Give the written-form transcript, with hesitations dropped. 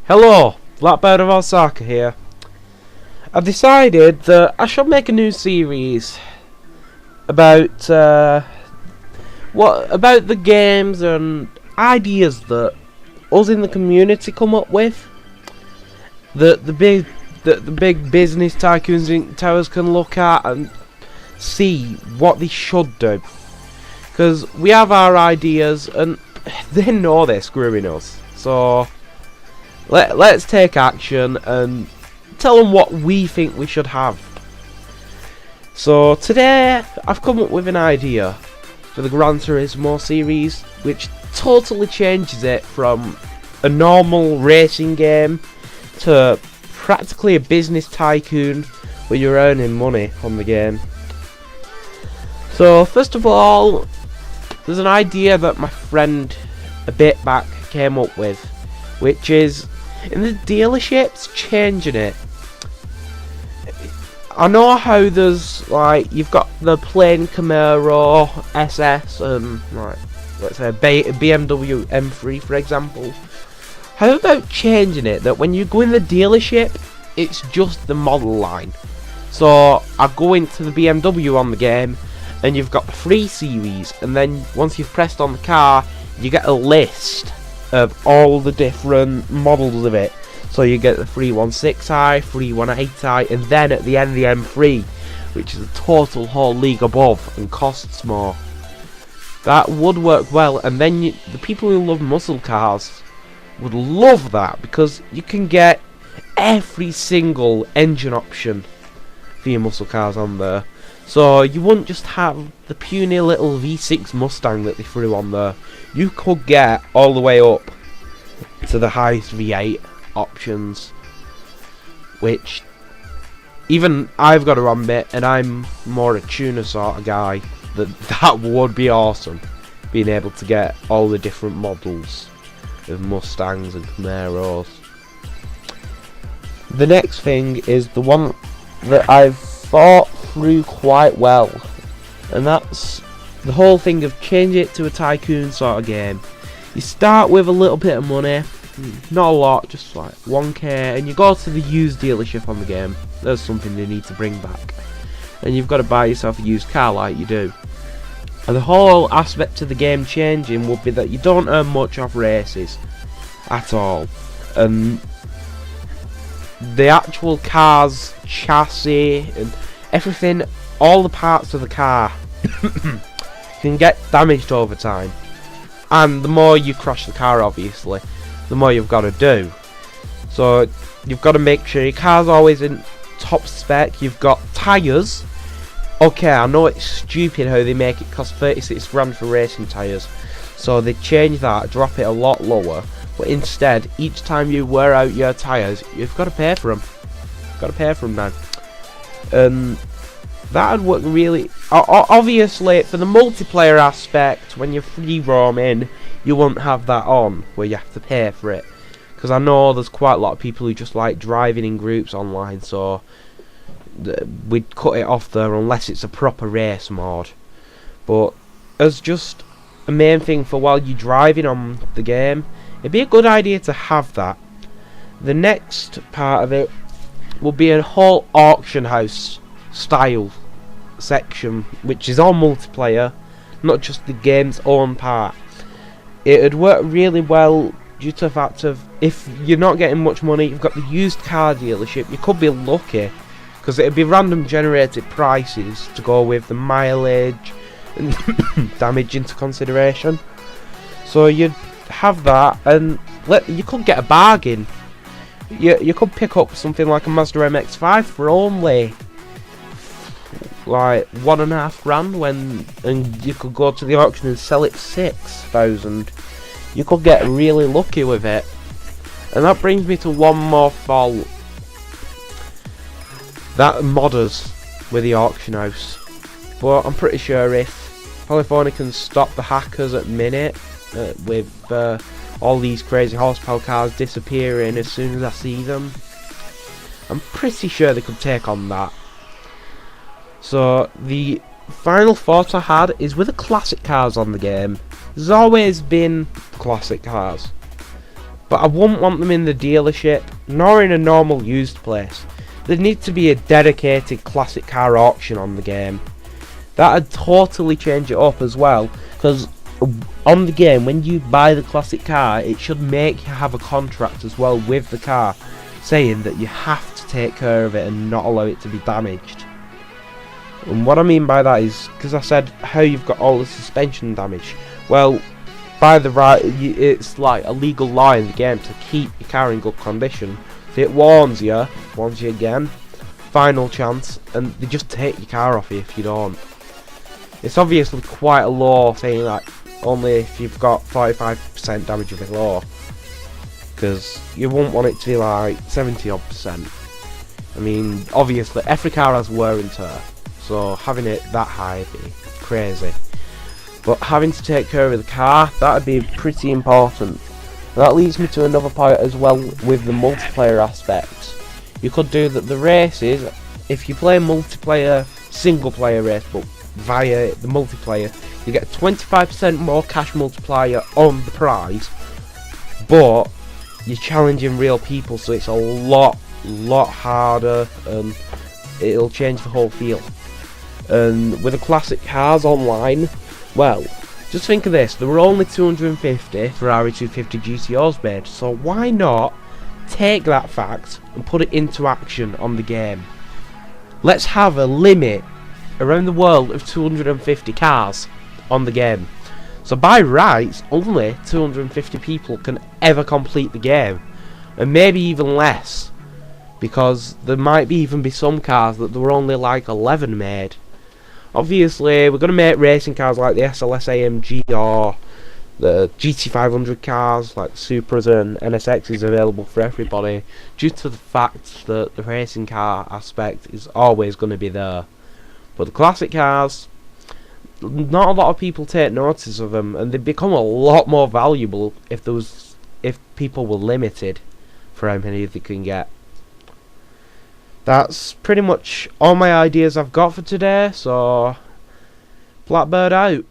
Hello, BlackBirdOfOsaka here. I've decided that I shall make a new series about about the games and ideas that us in the community come up with. That the big business tycoons in towers can look at and see what they should do. Because we have our ideas and they know they're screwing us. So let's take action and tell them what we think we should have. So today I've come up with an idea for the Gran Turismo series, which totally changes it from a normal racing game to practically a business tycoon where you're earning money on the game. So first of all, there's an idea that my friend a bit back came up with, which is in the dealerships changing it. I know how there's like you've got the plain Camaro SS and like let's say a BMW M3 for example. How about changing it that when you go in the dealership it's just the model line? So I go into the BMW on the game and you've got the 3 Series, and then once you've pressed on the car you get a list of all the different models of it. So you get the 316i, 318i, and then at the end the M3, which is a total whole league above and costs more. That would work well, and then the people who love muscle cars would love that, because you can get every single engine option for your muscle cars on there. So you wouldn't just have the puny little V6 Mustang that they threw on there. You could get all the way up to the highest V8 options, which even I've got to admit, and I'm more a tuner sort of guy, that would be awesome, being able to get all the different models of Mustangs and Camaros. The next thing is the one that I've thought through quite well, and that's the whole thing of changing it to a tycoon sort of game. You start with a little bit of money, not a lot, just like 1k, and you go to the used dealership on the game. There's something they need to bring back, and you've got to buy yourself a used car like you do. And the whole aspect of the game changing would be that you don't earn much off races at all, and the actual car's chassis and everything, all the parts of the car can get damaged over time, and the more you crash the car obviously the more you've got to do. So you've got to make sure your car's always in top spec. You've got tyres. Okay, I know it's stupid how they make it cost 36 grand for racing tyres, so they change that, drop it a lot lower, but instead each time you wear out your tyres you've got to pay for them. Got to pay for them now. That would work really. Obviously for the multiplayer aspect, when you're free roaming you won't have that on where you have to pay for it, because I know there's quite a lot of people who just like driving in groups online, so we'd cut it off there unless it's a proper race mode. But as just a main thing for while you're driving on the game, it'd be a good idea to have that. The next part of it will be a whole auction house style section, which is all multiplayer, not just the game's own part. It would work really well due to the fact of, if you're not getting much money, you've got the used car dealership, you could be lucky, because it'd be random generated prices to go with the mileage and damage into consideration. So you'd have that, and you could get a bargain. You could pick up something like a Mazda MX-5 for only like 1.5 grand, and you could go to the auction and sell it for 6,000. You could get really lucky with it. And that brings me to one more fault that modders with the auction house. But I'm pretty sure if California can stop the hackers at minute with all these crazy horsepower cars disappearing as soon as I see them, I'm pretty sure they could take on that. So the final thought I had is with the classic cars on the game. There's always been classic cars. but I wouldn't want them in the dealership, nor in a normal used place. There needs to be a dedicated classic car auction on the game. That'd totally change it up as well, because on the game, when you buy the classic car, it should make you have a contract as well with the car, saying that you have to take care of it and not allow it to be damaged. And what I mean by that is, because I said how you've got all the suspension damage, well, by the right, it's like a legal law in the game to keep your car in good condition. So it warns you again, final chance, and they just take your car off you if you don't. It's obviously quite a law, saying like only if you've got 45% damage of the law, because you won't want it to be like 70-odd%. I mean, obviously every car has wear and tear, so having it that high would be crazy. But having to take care of the car, that would be pretty important. That leads me to another point as well with the multiplayer aspect. You could do that the races, if you play multiplayer, single player race, but via the multiplayer, you get 25% more cash multiplier on the prize, but you're challenging real people, so it's a lot harder, and it'll change the whole feel. And with the classic cars online, well, just think of this, there were only 250 Ferrari 250 GTOs made, so why not take that fact and put it into action on the game? Let's have a limit around the world of 250 cars on the game. So by rights, only 250 people can ever complete the game, and maybe even less, because there might even be some cars that there were only like 11 made. Obviously, we're going to make racing cars like the SLS AMG or the GT500 cars like Supras and NSXs available for everybody, due to the fact that the racing car aspect is always going to be there. But the classic cars, not a lot of people take notice of them, and they become a lot more valuable if people were limited for how many they can get. That's pretty much all my ideas I've got for today, so Blackbird out.